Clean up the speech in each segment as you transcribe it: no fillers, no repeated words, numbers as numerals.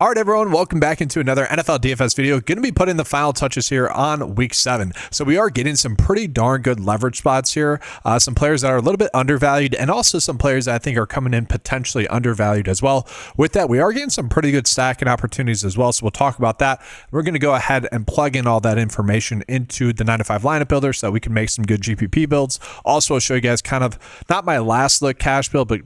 All right, everyone, welcome back into another NFL DFS video. Going to be putting the final touches here on week 7. So we are getting some pretty darn good leverage spots here. Some players that are a little bit undervalued and also some players that I think are coming in potentially undervalued as well. With that, we are getting some pretty good stacking opportunities as well. So we'll talk about that. We're going to go ahead and plug in all that information into the 9-to-5 lineup builder so that we can make some good GPP builds. Also, I'll show you guys kind of not my last look cash build, but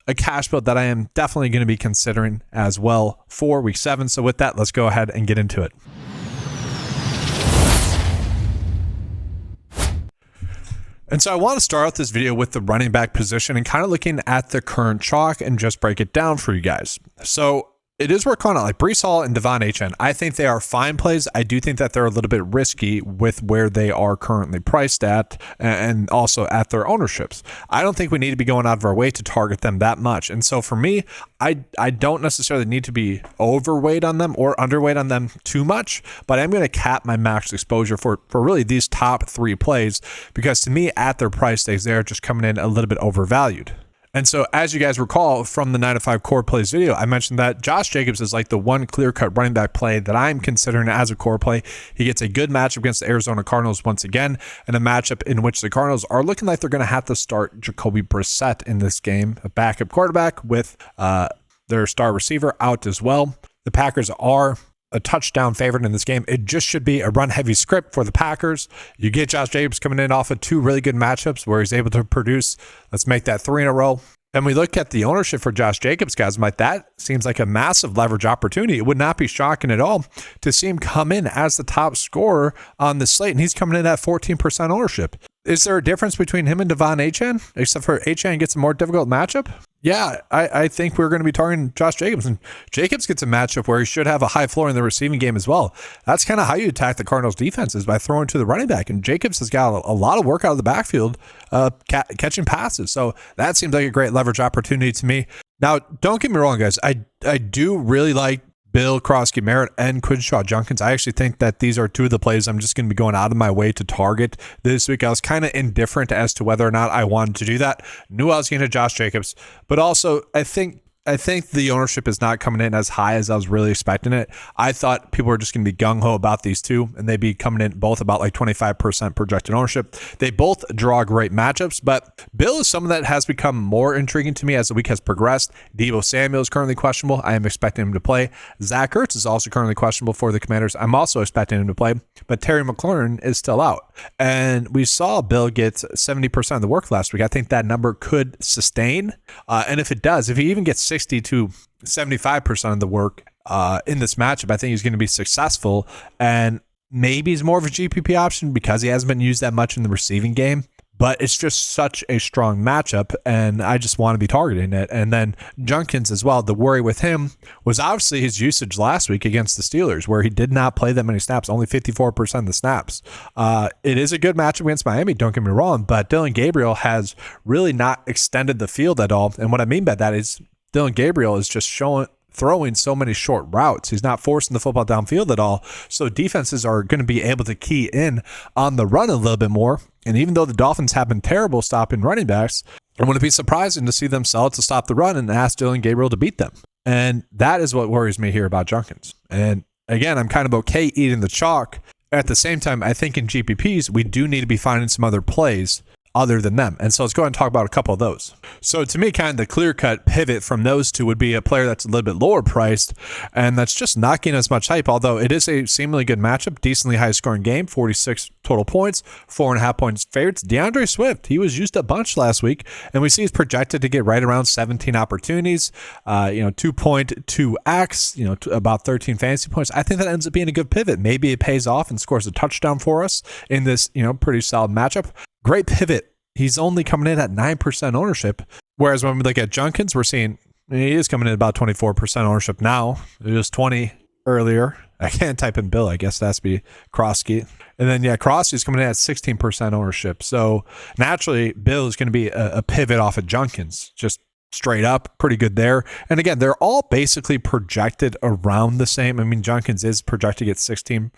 a cash build that I am definitely going to be considering as well for week 7. So with that, let's go ahead and get into it. And so I want to start out this video with the running back position and kind of looking at the current chalk and just break it down for you guys. So it is worth calling out like Breece Hall and Devon Achane. I think they are fine plays. I do think that they're a little bit risky with where they are currently priced at and also at their ownerships. I don't think we need to be going out of our way to target them that much. And so for me, I don't necessarily need to be overweight on them or underweight on them too much, but I'm going to cap my max exposure for really these top 3 plays because to me at their price tags, they're just coming in a little bit overvalued. And so as you guys recall from the 9-to-5 core plays video, I mentioned that Josh Jacobs is like the one clear-cut running back play that I'm considering as a core play. He gets a good matchup against the Arizona Cardinals once again, and a matchup in which the Cardinals are looking like they're going to have to start Jacoby Brissett in this game, a backup quarterback with their star receiver out as well. The Packers are a touchdown favorite in this game. It just should be a run-heavy script for the Packers. You get Josh Jacobs coming in off of 2 really good matchups where he's able to produce. Let's make that 3 in a row. And we look at the ownership for Josh Jacobs, guys. I'm like, that seems like a massive leverage opportunity. It would not be shocking at all to see him come in as the top scorer on the slate, and he's coming in at 14% ownership. Is there a difference between him and Devon Achane, except for Achane gets a more difficult matchup? Yeah, I think we're going to be targeting Josh Jacobs, and Jacobs gets a matchup where he should have a high floor in the receiving game as well. That's kind of how you attack the Cardinals defense, is by throwing to the running back, and Jacobs has got a lot of work out of the backfield catching passes, so that seems like a great leverage opportunity to me. Now, don't get me wrong, guys. I do really like Bill Krosky Merritt and Quinshaw Junkins. I actually think that these are 2 of the plays I'm just going to be going out of my way to target this week. I was kind of indifferent as to whether or not I wanted to do that. Knew I was going to Josh Jacobs, but also I think the ownership is not coming in as high as I was really expecting it. I thought people were just going to be gung-ho about these 2, and they'd be coming in both about like 25% projected ownership. They both draw great matchups, but Bill is someone that has become more intriguing to me as the week has progressed. Deebo Samuel is currently questionable. I am expecting him to play. Zach Ertz is also currently questionable for the Commanders. I'm also expecting him to play, but Terry McLaurin is still out. And we saw Bill get 70% of the work last week. I think that number could sustain. And if it does, if he even gets 60 to 75% of the work in this matchup, I think he's going to be successful, and maybe he's more of a GPP option because he hasn't been used that much in the receiving game. But it's just such a strong matchup, and I just want to be targeting it. And then Junkins as well. The worry with him was obviously his usage last week against the Steelers, where he did not play that many snaps, only 54% of the snaps. It is a good matchup against Miami, don't get me wrong, but Dylan Gabriel has really not extended the field at all. And what I mean by that is Dylan Gabriel is just throwing so many short routes. He's not forcing the football downfield at all. So defenses are going to be able to key in on the run a little bit more. And even though the Dolphins have been terrible stopping running backs, it wouldn't be surprising to see them sell to stop the run and ask Dylan Gabriel to beat them. And that is what worries me here about Junkins. And again, I'm kind of okay eating the chalk. At the same time, I think in GPPs, we do need to be finding some other plays other than them. And so let's go ahead and talk about a couple of those. So to me, kind of the clear-cut pivot from those 2 would be a player that's a little bit lower priced, and that's just not getting as much hype, although it is a seemingly good matchup, decently high-scoring game, 46 total points, 4.5 points favorites. DeAndre Swift, he was used a bunch last week, and we see he's projected to get right around 17 opportunities, 2.2x, about 13 fantasy points. I think that ends up being a good pivot. Maybe it pays off and scores a touchdown for us in this, pretty solid matchup. Great pivot. He's only coming in at 9% ownership. Whereas when we look at Junkins, we're seeing he is coming in about 24% ownership now. It was 20 earlier. I can't type in Bill. I guess that has to be Krosky. And then, Krosky's coming in at 16% ownership. So naturally, Bill is going to be a pivot off of Junkins. Just straight up, pretty good there. And again, they're all basically projected around the same. I mean, Junkins is projected to get 16.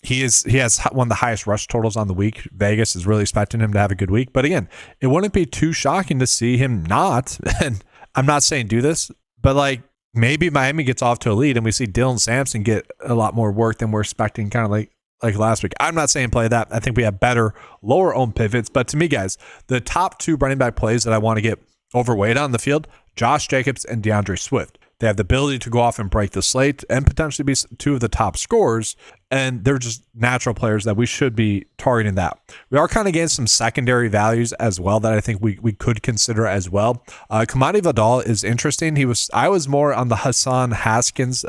He has one of the highest rush totals on the week. Vegas is really expecting him to have a good week. But again, it wouldn't be too shocking to see him not. And I'm not saying do this, but like maybe Miami gets off to a lead and we see Dylan Sampson get a lot more work than we're expecting, kind of like last week. I'm not saying play that. I think we have better lower owned pivots. But to me, guys, the top 2 running back plays that I want to get overweight on the field, Josh Jacobs and DeAndre Swift. They have the ability to go off and break the slate and potentially be 2 of the top scorers. And they're just natural players that we should be targeting that. We are kind of getting some secondary values as well that I think we could consider as well. Kamani Vidal is interesting. I was more on the Hassan Haskins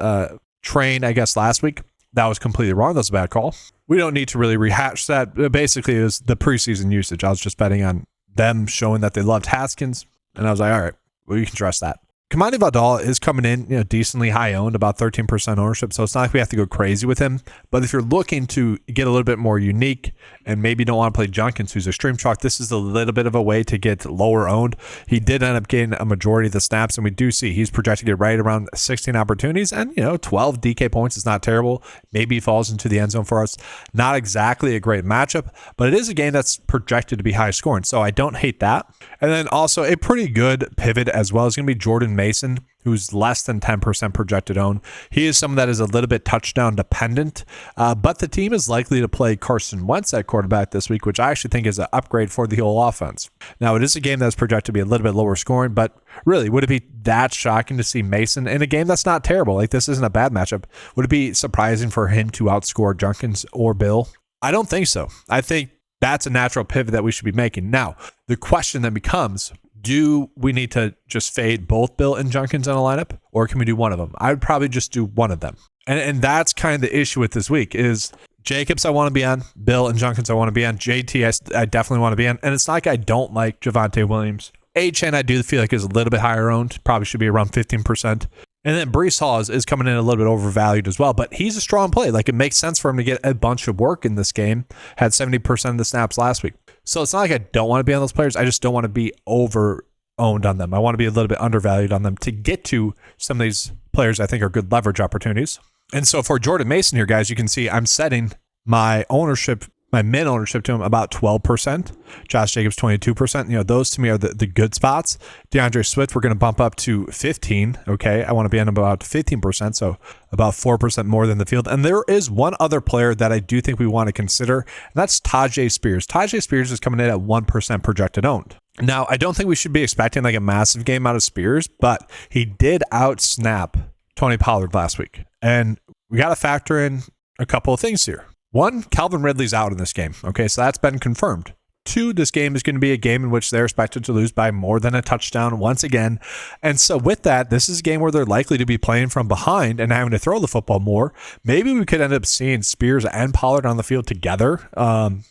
train, I guess, last week. That was completely wrong. That was a bad call. We don't need to really rehash that. Basically, it was the preseason usage. I was just betting on them showing that they loved Haskins. And I was like, all right, well, you can trust that. Kamani Vidal is coming in, decently high owned, about 13% ownership. So it's not like we have to go crazy with him. But if you're looking to get a little bit more unique and maybe don't want to play Junkins, who's a stream chalk, this is a little bit of a way to get lower owned. He did end up getting a majority of the snaps, and we do see he's projected to get right around 16 opportunities, and 12 DK points is not terrible. Maybe he falls into the end zone for us. Not exactly a great matchup, but it is a game that's projected to be high scoring. So I don't hate that. And then also a pretty good pivot as well is going to be Jordan Mason, who's less than 10% projected owned. He is someone that is a little bit touchdown dependent, but the team is likely to play Carson Wentz at quarterback this week, which I actually think is an upgrade for the whole offense. Now, it is a game that's projected to be a little bit lower scoring, but really, would it be that shocking to see Mason in a game that's not terrible? Like, this isn't a bad matchup. Would it be surprising for him to outscore Junkins or Bill? I don't think so. I think that's a natural pivot that we should be making. Now, the question then becomes, do we need to just fade both Bill and Junkins in a lineup, or can we do one of them? I would probably just do one of them. And that's kind of the issue with this week is Jacobs I want to be on, Bill and Junkins I want to be on, JT I definitely want to be on. And it's not like I don't like Javonte Williams. HN I do feel like is a little bit higher owned, probably should be around 15%. And then Breece Hall is coming in a little bit overvalued as well, but he's a strong play. Like, it makes sense for him to get a bunch of work in this game. Had 70% of the snaps last week. So it's not like I don't want to be on those players. I just don't want to be over owned on them. I want to be a little bit undervalued on them to get to some of these players I think are good leverage opportunities. And so for Jordan Mason here, guys, you can see I'm setting my ownership, my min ownership to him about 12%. Josh Jacobs 22%. Those to me are the good spots. DeAndre Swift, we're going to bump up to 15. Okay, I want to be on about 15%, so about 4% more than the field. And there is one other player that I do think we want to consider, and that's Tajay Spears. Tajay Spears is coming in at 1% projected owned. Now, I don't think we should be expecting like a massive game out of Spears, but he did out-snap Tony Pollard last week. And we got to factor in a couple of things here. 1, Calvin Ridley's out in this game. Okay, so that's been confirmed. 2, this game is going to be a game in which they're expected to lose by more than a touchdown once again. And so with that, this is a game where they're likely to be playing from behind and having to throw the football more. Maybe we could end up seeing Spears and Pollard on the field together.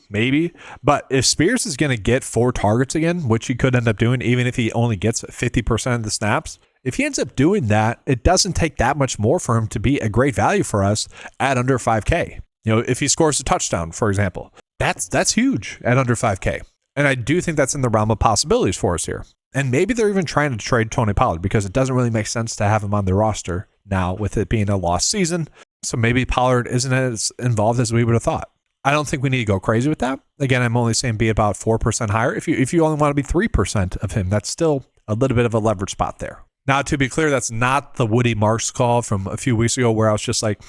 Maybe. But if Spears is going to get 4 targets again, which he could end up doing, even if he only gets 50% of the snaps, if he ends up doing that, it doesn't take that much more for him to be a great value for us at under 5K. If he scores a touchdown, for example, that's huge at under 5K. And I do think that's in the realm of possibilities for us here. And maybe they're even trying to trade Tony Pollard because it doesn't really make sense to have him on their roster now with it being a lost season. So maybe Pollard isn't as involved as we would have thought. I don't think we need to go crazy with that. Again, I'm only saying be about 4% higher. If you only want to be 3% of him, that's still a little bit of a leverage spot there. Now, to be clear, that's not the Woody Marks call from a few weeks ago where I was just like,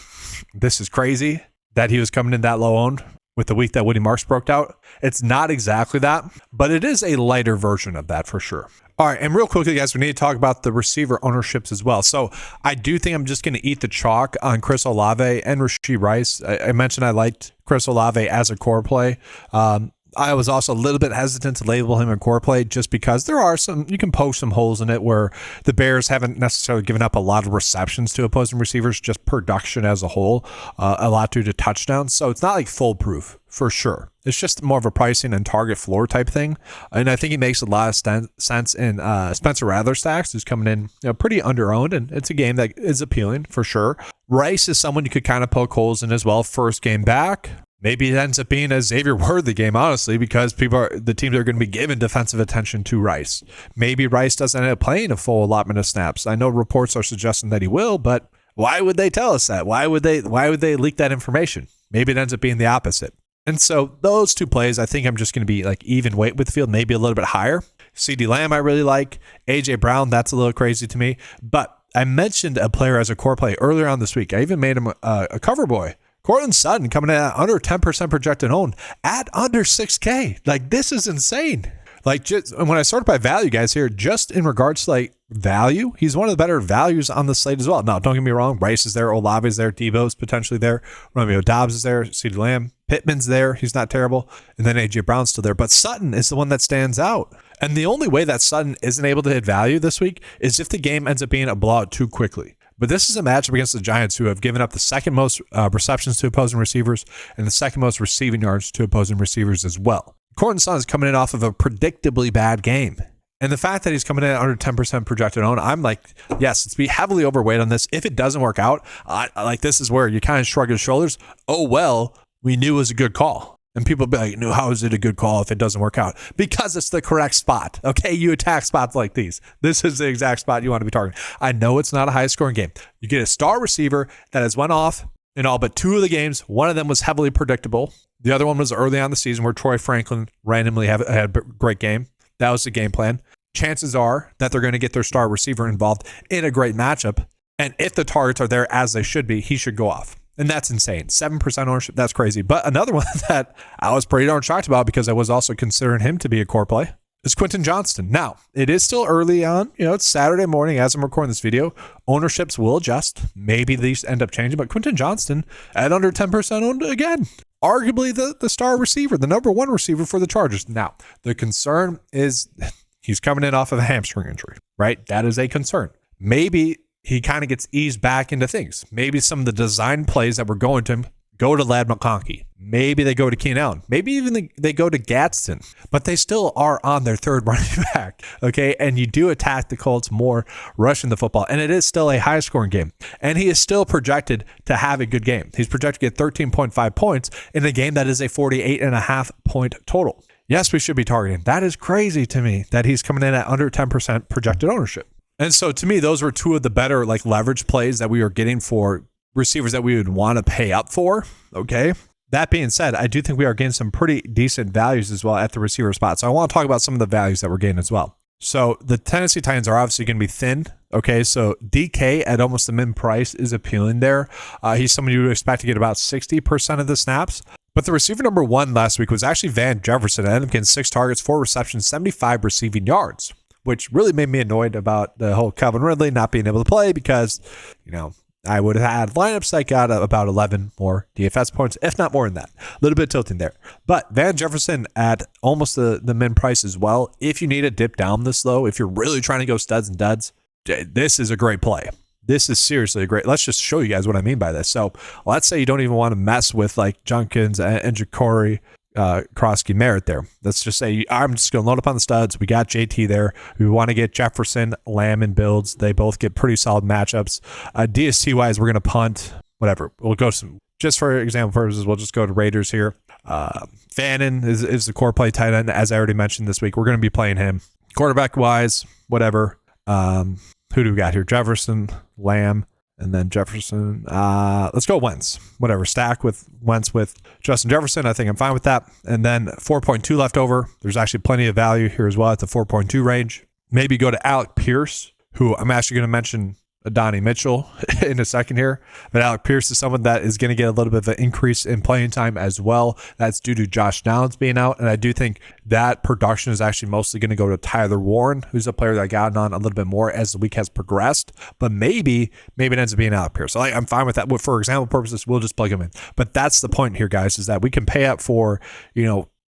this is crazy that he was coming in that low owned with the week that Woody Marks broke out. It's not exactly that, but it is a lighter version of that for sure. All right, and real quickly, guys, we need to talk about the receiver ownerships as well. So I do think I'm just going to eat the chalk on Chris Olave and Rashee Rice. I mentioned I liked Chris Olave as a core play. I was also a little bit hesitant to label him a core play just because there are you can poke some holes in it where the Bears haven't necessarily given up a lot of receptions to opposing receivers, just production as a whole, a lot due to touchdowns. So it's not like foolproof for sure. It's just more of a pricing and target floor type thing. And I think he makes a lot of sense in Spencer Rattler stacks, who's coming in pretty under-owned, and it's a game that is appealing for sure. Rice is someone you could kind of poke holes in as well. First game back. Maybe it ends up being a Xavier Worthy game, honestly, because the teams are going to be giving defensive attention to Rice. Maybe Rice doesn't end up playing a full allotment of snaps. I know reports are suggesting that he will, but why would they tell us that? Why would they leak that information? Maybe it ends up being the opposite. And so those 2 plays, I think I'm just going to be like even weight with the field, maybe a little bit higher. CeeDee Lamb I really like. AJ Brown, that's a little crazy to me. But I mentioned a player as a core play earlier on this week. I even made him a cover boy. Cortland Sutton coming in at under 10% projected owned at under 6K. Like, this is insane. Like, just when I sort by value, guys, here, just in regards to like value, he's one of the better values on the slate as well. Now, don't get me wrong, Rice is there, Olave is there, Debo's potentially there, Romeo Dobbs is there, CeeDee Lamb, Pittman's there, he's not terrible, and then AJ Brown's still there. But Sutton is the one that stands out. And the only way that Sutton isn't able to hit value this week is if the game ends up being a blowout too quickly. But this is a matchup against the Giants, who have given up the second most receptions to opposing receivers and the second most receiving yards to opposing receivers as well. Cortland Sutton is coming in off of a predictably bad game. And the fact that he's coming in at under 10% projected own, I'm like, yes, let's be heavily overweight on this. If it doesn't work out, like, this is where you kind of shrug your shoulders. Oh, well, we knew it was a good call. And people be like, no, how is it a good call if it doesn't work out? Because it's the correct spot. Okay, you attack spots like these. This is the exact spot you want to be targeting. I know it's not a high scoring game. You get a star receiver that has went off in all but 2 of the games. One of them was heavily predictable. The other one was early on the season where Troy Franklin randomly had a great game. That was the game plan. Chances are that they're going to get their star receiver involved in a great matchup. And if the targets are there as they should be, he should go off. And that's insane. 7% ownership, that's crazy. But another one that I was pretty darn shocked about, because I was also considering him to be a core play, is Quentin Johnston. Now, it is still early on. It's Saturday morning as I'm recording this video. Ownerships will adjust. Maybe these end up changing. But Quentin Johnston at under 10% owned again. Arguably the star receiver, the number 1 receiver for the Chargers. Now, the concern is he's coming in off of a hamstring injury, right? That is a concern. Maybe he kind of gets eased back into things. Maybe some of the design plays that were going to him go to Ladd McConkey. Maybe they go to Keenan Allen. Maybe even they go to Gadsden. But they still are on their 3rd running back, okay? And you do attack the Colts more rushing the football. And it is still a high-scoring game. And he is still projected to have a good game. He's projected to get 13.5 points in a game that is a 48.5 point total. Yes, we should be targeting. That is crazy to me that he's coming in at under 10% projected ownership. And so to me, those were 2 of the better like leverage plays that we were getting for receivers that we would want to pay up for. Okay. That being said, I do think we are getting some pretty decent values as well at the receiver spot. So I want to talk about some of the values that we're getting as well. So the Tennessee Titans are obviously going to be thin. Okay. So DK at almost the min price is appealing there. He's someone you would expect to get about 60% of the snaps. But the receiver number 1 last week was actually Van Jefferson. I ended up getting 6 targets, 4 receptions, 75 receiving yards, which really made me annoyed about the whole Calvin Ridley not being able to play, because, I would have had lineups that got about 11 more DFS points, if not more than that. A little bit tilting there. But Van Jefferson at almost the min price as well. If you need a dip down this low, if you're really trying to go studs and duds, this is a great play. This is seriously a great. Let's just show you guys what I mean by this. So let's say you don't even want to mess with like Junkins and Ja'Cory Krosky Merritt there. Let's just say I'm just going to load up on the studs. We got JT there. We want to get Jefferson, Lamb, and Builds. They both get pretty solid matchups. DST wise, we're going to punt. Whatever. We'll go some. Just for example purposes, we'll just go to Raiders here. Fannin is the core play tight end, as I already mentioned this week. We're going to be playing him. Quarterback wise, whatever. Who do we got here? Jefferson, Lamb, and then Jefferson. Let's go Wentz. Whatever. Stack with Wentz with Justin Jefferson. I think I'm fine with that. And then 4.2 left over. There's actually plenty of value here as well at the 4.2 range. Maybe go to Alec Pierce, who I'm actually going to mention Adonai Mitchell in a second here. But Alec Pierce is someone that is going to get a little bit of an increase in playing time as well. That's due to Josh Downs being out. And I do think that production is actually mostly going to go to Tyler Warren, who's a player that got on a little bit more as the week has progressed. But maybe it ends up being Alec Pierce. So I'm fine with that. For example purposes, we'll just plug him in. But that's the point here, guys, is that we can pay up for,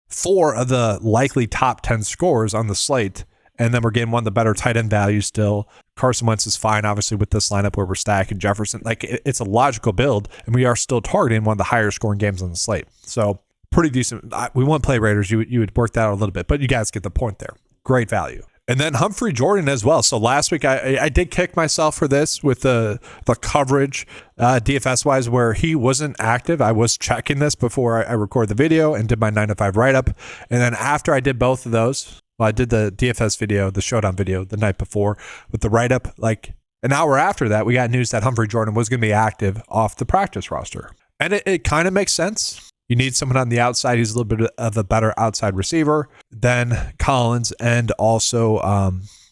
4 of the likely top 10 scores on the slate. And then we're getting one of the better tight end values still. Carson Wentz is fine, obviously, with this lineup where we're stacking Jefferson. Like, it's a logical build, and we are still targeting one of the higher scoring games on the slate. So, pretty decent. We won't play Raiders. You would work that out a little bit, but you guys get the point there. Great value. And then Humphrey Jordan as well. So last week, I did kick myself for this with the coverage DFS-wise where he wasn't active. I was checking this before I recorded the video and did my 9 to 5 write-up. And then after I did both of those, I did the DFS video, the showdown video the night before with the write-up. Like an hour after that, we got news that Humphrey Jordan was going to be active off the practice roster. And it kind of makes sense. You need someone on the outside. He's a little bit of a better outside receiver than Collins and also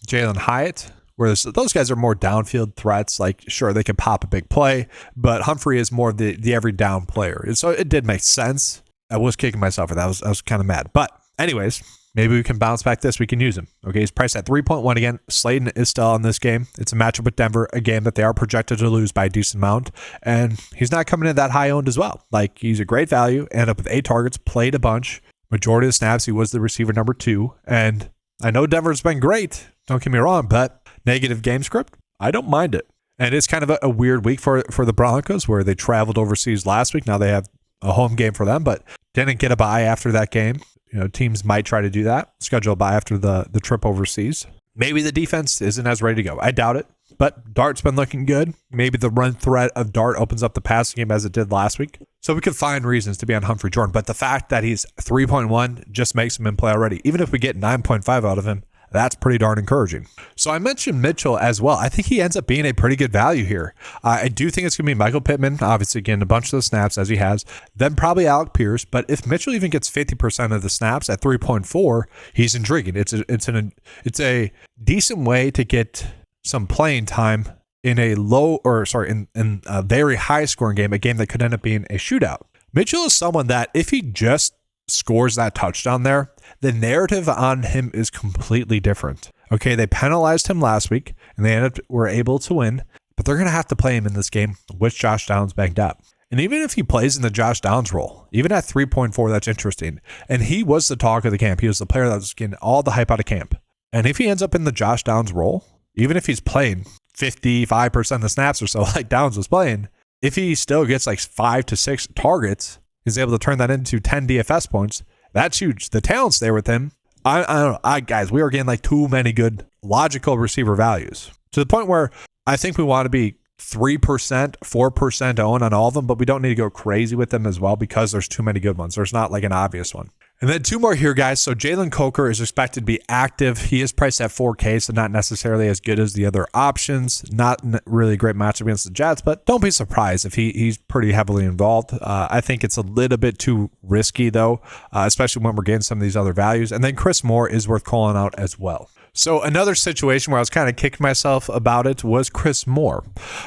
Jalen Hyatt, Whereas those guys are more downfield threats. Like, sure, they can pop a big play, but Humphrey is more the every down player. And so it did make sense. I was kicking myself for that. I was kind of mad. But anyways, maybe we can bounce back this. We can use him. Okay, he's priced at 3.1 again. Slayton is still in this game. It's a matchup with Denver, a game that they are projected to lose by a decent amount. And he's not coming in that high owned as well. Like, he's a great value. Ended up with 8 targets, played a bunch. Majority of the snaps, he was the receiver number 2. And I know Denver's been great. Don't get me wrong, but negative game script, I don't mind it. And it's kind of a weird week for the Broncos where they traveled overseas last week. Now they have a home game for them, but didn't get a bye after that game. You know, teams might try to do that, schedule a bye after the trip overseas. Maybe the defense isn't as ready to go. I doubt it, but Dart's been looking good. Maybe the run threat of Dart opens up the passing game as it did last week. So we could find reasons to be on Humphrey Jordan, but the fact that he's 3.1 just makes him in play already. Even if we get 9.5 out of him, that's pretty darn encouraging. So I mentioned Mitchell as well. I think he ends up being a pretty good value here. I do think it's going to be Michael Pittman, obviously getting a bunch of the snaps as he has, then probably Alec Pierce. But if Mitchell even gets 50% of the snaps at 3.4, he's intriguing. It's a decent way to get some playing time in a in a very high scoring game, a game that could end up being a shootout. Mitchell is someone that if he just scores that touchdown there, the narrative on him is completely different. Okay, they penalized him last week and they were able to win, but they're going to have to play him in this game with Josh Downs banged up. And even if he plays in the Josh Downs role, even at 3.4, that's interesting. And he was the talk of the camp. He was the player that was getting all the hype out of camp. And if he ends up in the Josh Downs role, even if he's playing 55% of the snaps or so like Downs was playing, if he still gets like 5 to 6 targets, he's able to turn that into 10 DFS points. That's huge. The talent's there with him. I don't know. Guys, we are getting like too many good logical receiver values to the point where I think we want to be 3%, 4% own on all of them, but we don't need to go crazy with them as well because there's too many good ones. There's not like an obvious one. And then 2 more here, guys. So Jalen Coker is expected to be active. He is priced at 4K, so not necessarily as good as the other options. Not really a great matchup against the Jets, but don't be surprised if he's pretty heavily involved. I think it's a little bit too risky, though, especially when we're getting some of these other values. And then Chris Moore is worth calling out as well. So another situation where I was kind of kicking myself about it was Chris Moore.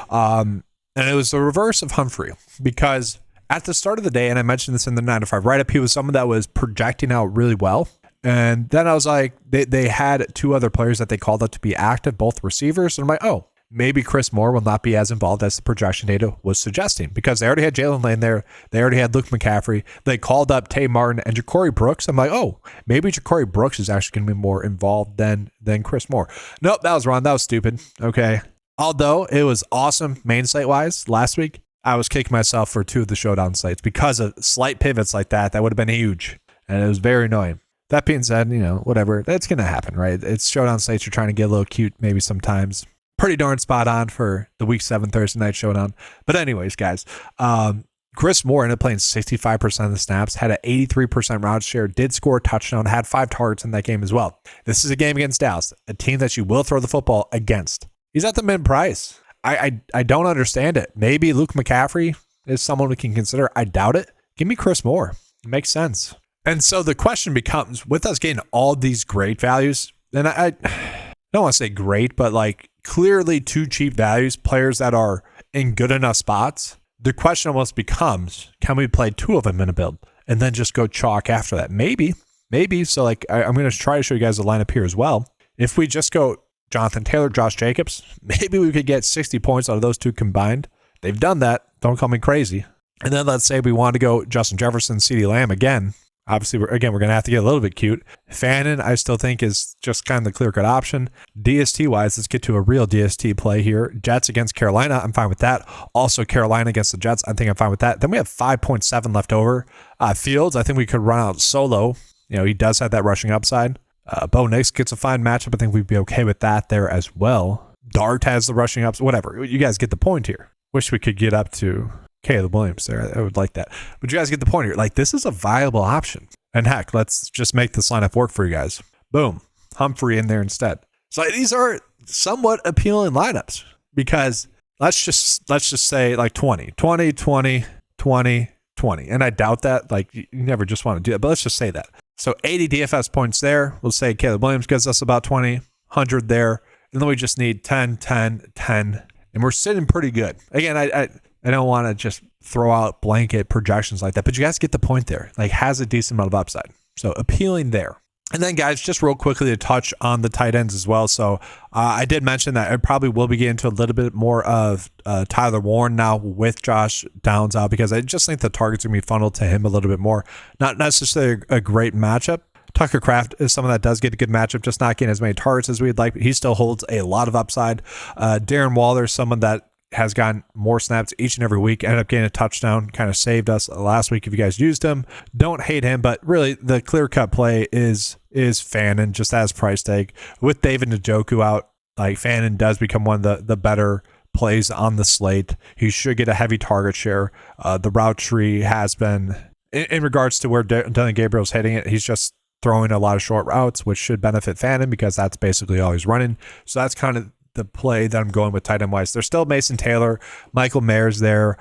And it was the reverse of Humphrey because at the start of the day, and I mentioned this in the 9 to 5 write-up, he was someone that was projecting out really well. And then I was like, they had 2 other players that they called up to be active, both receivers. And I'm like, oh, maybe Chris Moore will not be as involved as the projection data was suggesting because they already had Jalen Lane there. They already had Luke McCaffrey. They called up Tay Martin and Ja'Cory Brooks. I'm like, oh, maybe Ja'Cory Brooks is actually going to be more involved than Chris Moore. Nope, that was wrong. That was stupid. Okay. Although it was awesome main site-wise last week, I was kicking myself for 2 of the showdown sites because of slight pivots like that. That would have been huge. And it was very annoying. That being said, whatever. That's going to happen, right? It's showdown sites. You're trying to get a little cute maybe sometimes. Pretty darn spot on for the week 7 Thursday night showdown. But anyways, guys, Chris Moore ended up playing 65% of the snaps, had an 83% route share, did score a touchdown, had 5 targets in that game as well. This is a game against Dallas, a team that you will throw the football against. He's at the mid price. I don't understand it. Maybe Luke McCaffrey is someone we can consider. I doubt it. Give me Chris Moore. It makes sense. And so the question becomes, with us getting all these great values, and I don't want to say great, but like clearly 2 cheap values, players that are in good enough spots, the question almost becomes, can we play 2 of them in a build and then just go chalk after that? Maybe. So like I'm going to try to show you guys the lineup here as well. If we just go Jonathan Taylor, Josh Jacobs, maybe we could get 60 points out of those 2 combined. They've done that. Don't call me crazy. And then let's say we want to go Justin Jefferson, CeeDee Lamb again. Obviously, we're going to have to get a little bit cute. Fannin, I still think, is just kind of the clear-cut option. DST-wise, let's get to a real DST play here. Jets against Carolina, I'm fine with that. Also, Carolina against the Jets, I think I'm fine with that. Then we have 5.7 left over. Fields, I think we could run out solo. He does have that rushing upside. Bo Nix gets a fine matchup. I think we'd be okay with that there as well. Dart has the rushing ups. Whatever. You guys get the point here. Wish we could get up to Caleb Williams there. I would like that. But you guys get the point here. Like, this is a viable option. And heck, let's just make this lineup work for you guys. Boom. Humphrey in there instead. So these are somewhat appealing lineups because let's just say like 20. And I doubt that. Like, you never just want to do that. But let's just say that. So 80 DFS points there. We'll say Caleb Williams gives us about 20, 100 there. And then we just need 10, 10, 10, and we're sitting pretty good. Again, I don't want to just throw out blanket projections like that, but you guys get the point there. Like, has a decent amount of upside. So appealing there. And then, guys, just real quickly to touch on the tight ends as well. So I did mention that I probably will be getting into a little bit more of Tyler Warren now with Josh Downs out, because I just think the target's going to be funneled to him a little bit more. Not necessarily a great matchup. Tucker Kraft is someone that does get a good matchup, just not getting as many targets as we'd like, but he still holds a lot of upside. Darren Waller is someone that has gotten more snaps each and every week, ended up getting a touchdown, kind of saved us last week if you guys used him. Don't hate him, but really the clear-cut play is Fannin, just as price tag. With David Njoku out, like, Fannin does become one of the better plays on the slate. He should get a heavy target share. The route tree has been, in regards to where Dylan Gabriel's hitting it, he's just throwing a lot of short routes, which should benefit Fannin because that's basically all he's running. So that's kind of the play that I'm going with tight end wise. There's still Mason Taylor, Michael Mayer's there,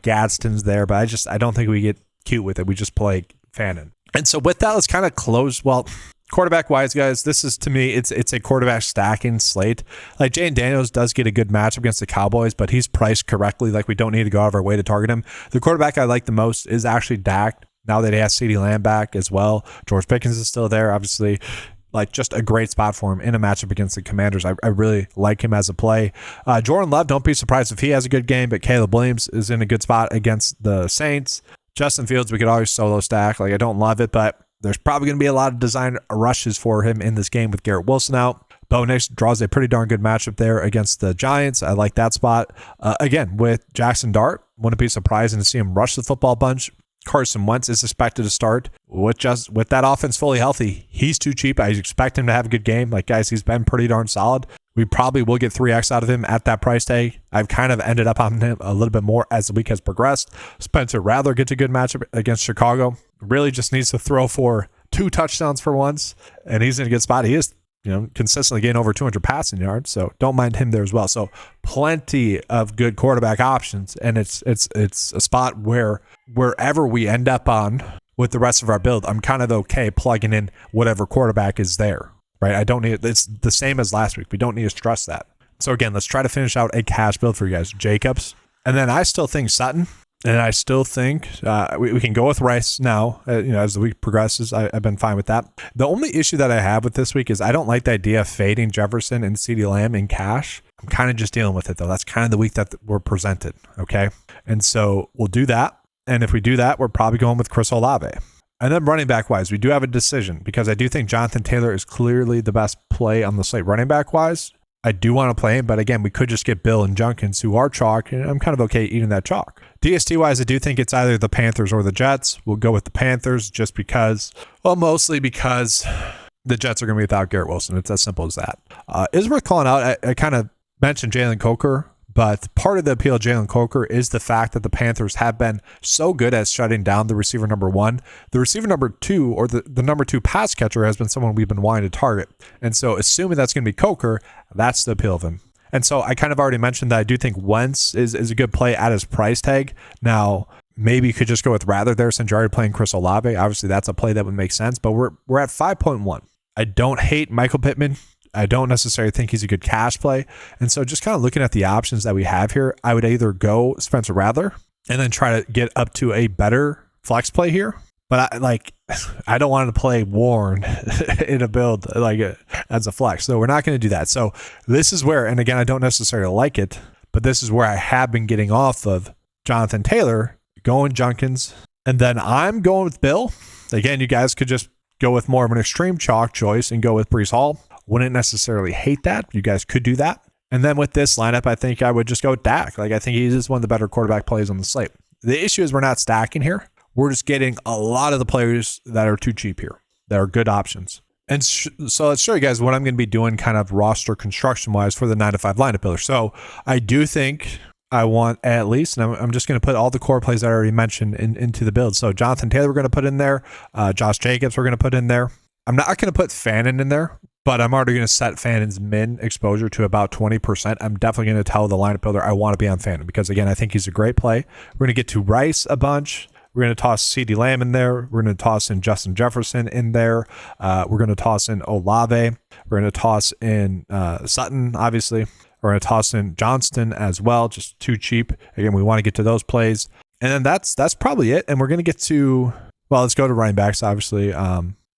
Gadsden's there, but I don't think we get cute with it. We just play Fannin. And so with that, let's kind of close. Well, quarterback wise, guys, this is, to me, it's a quarterback stacking slate. Like, Jane Daniels does get a good match against the Cowboys, but he's priced correctly. Like, we don't need to go out of our way to target him. The quarterback I like the most is actually Dak, now that he has CeeDee Lamb back as well. George Pickens is still there, obviously. Like, just a great spot for him in a matchup against the Commanders. I really like him as a play. Jordan Love, don't be surprised if he has a good game, but Caleb Williams is in a good spot against the Saints. Justin Fields, we could always solo stack. Like, I don't love it, but there's probably going to be a lot of design rushes for him in this game with Garrett Wilson out. Bo Nix draws a pretty darn good matchup there against the Giants. I like that spot. Again, with Jackson Dart, wouldn't be surprising to see him rush the football bunch. Carson Wentz is expected to start with that offense fully healthy. He's too cheap. I expect him to have a good game. Like, guys, he's been pretty darn solid. We probably will get 3x out of him at that price tag. I've kind of ended up on him a little bit more as the week has progressed. Spencer Rattler gets a good matchup against Chicago. Really just needs to throw for 2 touchdowns for once, and he's in a good spot. He is, consistently getting over 200 passing yards, so don't mind him there as well. So plenty of good quarterback options, and it's a spot where wherever we end up on with the rest of our build, I'm kind of okay plugging in whatever quarterback is there, right? I don't need, it's the same as last week. We don't need to stress that. So again, let's try to finish out a cash build for you guys. Jacobs, and then I still think Sutton. And I still think we can go with Rice now. As the week progresses, I've been fine with that. The only issue that I have with this week is I don't like the idea of fading Jefferson and CeeDee Lamb in cash. I'm kind of just dealing with it, though. That's kind of the week that we're presented, okay? And so we'll do that. And if we do that, we're probably going with Chris Olave. And then running back-wise, we do have a decision because I do think Jonathan Taylor is clearly the best play on the slate running back-wise. I do want to play him, but again, we could just get Bill and Junkins, who are chalk, and I'm kind of okay eating that chalk. DST-wise, I do think it's either the Panthers or the Jets. We'll go with the Panthers just because, well, mostly because the Jets are going to be without Garrett Wilson. It's as simple as that. Is worth calling out. I kind of mentioned Jalen Coker, but part of the appeal of Jalen Coker is the fact that the Panthers have been so good at shutting down the receiver number 1. The receiver number 2, or the number 2 pass catcher, has been someone we've been wanting to target. And so assuming that's going to be Coker, that's the appeal of him. And so I kind of already mentioned that I do think Wentz is a good play at his price tag. Now, maybe you could just go with Rather there since you're already playing Chris Olave. Obviously, that's a play that would make sense, but we're at 5.1. I don't hate Michael Pittman. I don't necessarily think he's a good cash play. And so just kind of looking at the options that we have here, I would either go Spencer Rattler and then try to get up to a better flex play here. But I don't want to play Warren in a build as a flex. So we're not going to do that. So this is where, and again, I don't necessarily like it, but this is where I have been getting off of Jonathan Taylor, going Junkins, and then I'm going with Bill. Again, you guys could just go with more of an extreme chalk choice and go with Breece Hall. Wouldn't necessarily hate that. You guys could do that. And then with this lineup, I think I would just go with Dak. I think he is one of the better quarterback plays on the slate. The issue is we're not stacking here. We're just getting a lot of the players that are too cheap here, that are good options. And so let's show you guys what I'm going to be doing kind of roster construction-wise for the 9-to-5 lineup builder. So I do think I want at least, and I'm just going to put all the core plays that I already mentioned into the build. So Jonathan Taylor we're going to put in there. Josh Jacobs we're going to put in there. I'm not going to put Fannin in there, but I'm already going to set Fannin's min exposure to about 20%. I'm definitely going to tell the lineup builder I want to be on Fannin because, again, I think he's a great play. We're going to get to Rice a bunch. We're going to toss CeeDee Lamb in there. We're going to toss in Justin Jefferson in there. We're going to toss in Olave. We're going to toss in Sutton, obviously. We're going to toss in Johnston as well, just too cheap. Again, we want to get to those plays. And then that's probably it. And we're going to get to, well, let's go to running backs, obviously.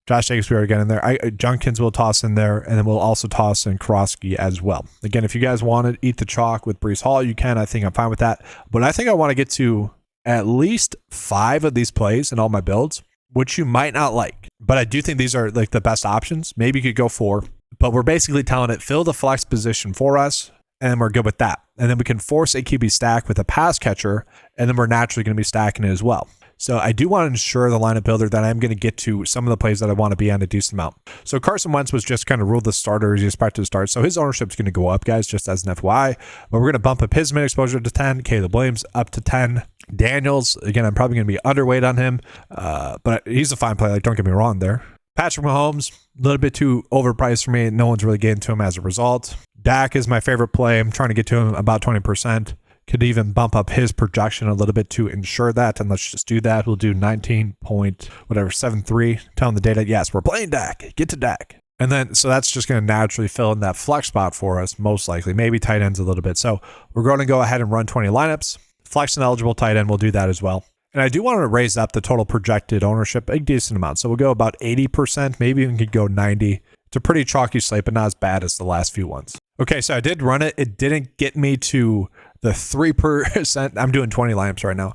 Josh Jacobs, we already got in there. Junkins will toss in there, and then we'll also toss in Karofsky as well. Again, if you guys want to eat the chalk with Breece Hall, you can. I think I'm fine with that. But I think I want to get to at least 5 of these plays in all my builds, which you might not like. But I do think these are like the best options. Maybe you could go 4. But we're basically telling it, fill the flex position for us, and we're good with that. And then we can force a QB stack with a pass catcher, and then we're naturally going to be stacking it as well. So I do want to ensure the lineup builder that I'm going to get to some of the plays that I want to be on a decent amount. So Carson Wentz was just kind of ruled the starter as he expected to start. So his ownership is going to go up, guys, just as an FYI. But we're going to bump up his mid exposure to 10. Caleb Williams up to 10. Daniels, again, I'm probably going to be underweight on him. But he's a fine play. Like, don't get me wrong there. Patrick Mahomes, a little bit too overpriced for me. No one's really getting to him as a result. Dak is my favorite play. I'm trying to get to him about 20%. Could even bump up his projection a little bit to ensure that. And let's just do that. We'll do 19.73. Tell him the data. Yes, we're playing Dak. Get to Dak. And then, so that's just going to naturally fill in that flex spot for us, most likely. Maybe tight ends a little bit. So we're going to go ahead and run 20 lineups. Flex and eligible tight end, we'll do that as well. And I do want to raise up the total projected ownership a decent amount. So we'll go about 80%. Maybe even could go 90. It's a pretty chalky slate, but not as bad as the last few ones. Okay, so I did run it. It didn't get me to the 3%. I'm doing 20 lineups right now.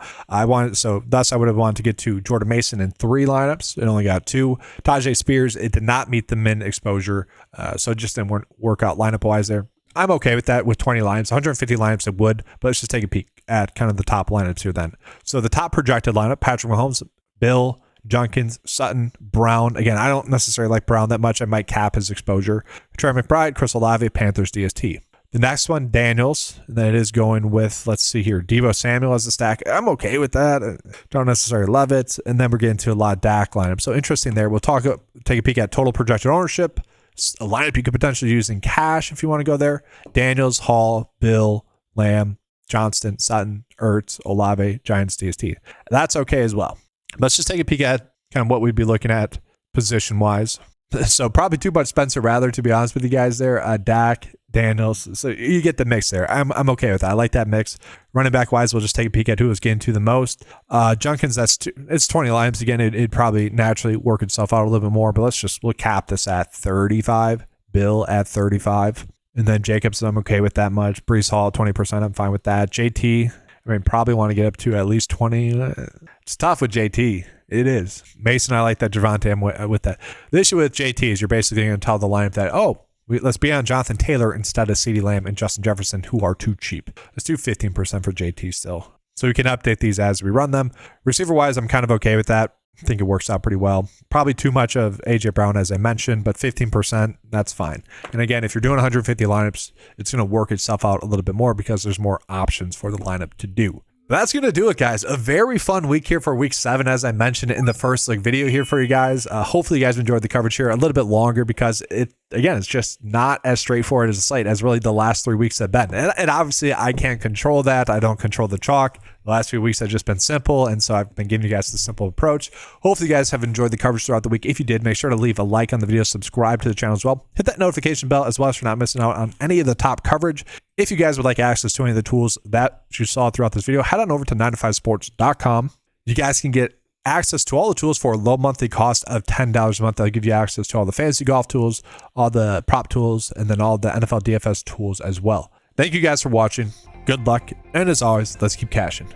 Thus I would have wanted to get to Jordan Mason in 3 lineups. It only got 2. Tajay Spears, it did not meet the min exposure. So it just didn't work out lineup wise there. I'm okay with that with 20 lineups. 150 lineups it would, but let's just take a peek at kind of the top lineups here then. So the top projected lineup, Patrick Mahomes, Bill, Junkins, Sutton, Brown. Again, I don't necessarily like Brown that much. I might cap his exposure. Trey McBride, Chris Olave, Panthers, DST. The next one, Daniels. That is going with, let's see here, Deebo Samuel as a stack. I'm okay with that. Don't necessarily love it. And then we're getting to a lot of Dak lineup. So interesting there. We'll take a peek at total projected ownership, a lineup you could potentially use in cash if you want to go there. Daniels, Hall, Bill, Lamb, Johnston, Sutton, Ertz, Olave, Giants, DST. That's okay as well. Let's just take a peek at kind of what we'd be looking at position-wise. So probably too much Spencer Rattler, to be honest with you guys there. Dak, Daniels. So you get the mix there. I'm okay with that. I like that mix. Running back-wise, we'll just take a peek at who was getting to the most. Junkins, it's 20 lineups. Again, it'd probably naturally work itself out a little bit more, but we'll cap this at 35. Bill at 35. And then Jacobs, I'm okay with that much. Breece Hall, 20%. I'm fine with that. JT, probably want to get up to at least 20. It's tough with JT. It is. Mason, I like that. Javonte, I'm with that. The issue with JT is you're basically going to tell the lineup that, let's be on Jonathan Taylor instead of CeeDee Lamb and Justin Jefferson, who are too cheap. Let's do 15% for JT still. So we can update these as we run them. Receiver-wise, I'm kind of okay with that. I think it works out pretty well. Probably too much of A.J. Brown, as I mentioned, but 15%, that's fine. And again, if you're doing 150 lineups, it's going to work itself out a little bit more because there's more options for the lineup to do. That's going to do it, guys. A very fun week here for week 7, as I mentioned in the first video here for you guys. Hopefully you guys enjoyed the coverage here a little bit longer because it's just not as straightforward as a slate as really the last 3 weeks have been. And obviously I can't control that. I don't control the chalk. The last few weeks have just been simple, and so I've been giving you guys the simple approach. Hopefully you guys have enjoyed the coverage throughout the week. If you did, make sure to leave a like on the video, subscribe to the channel as well. Hit that notification bell as well so you're not missing out on any of the top coverage. If you guys would like access to any of the tools that you saw throughout this video, head on over to 9to5sports.com. You guys can get access to all the tools for a low monthly cost of $10 a month. That'll give you access to all the fantasy golf tools, all the prop tools, and then all the NFL DFS tools as well. Thank you guys for watching. Good luck, and as always, let's keep cashing.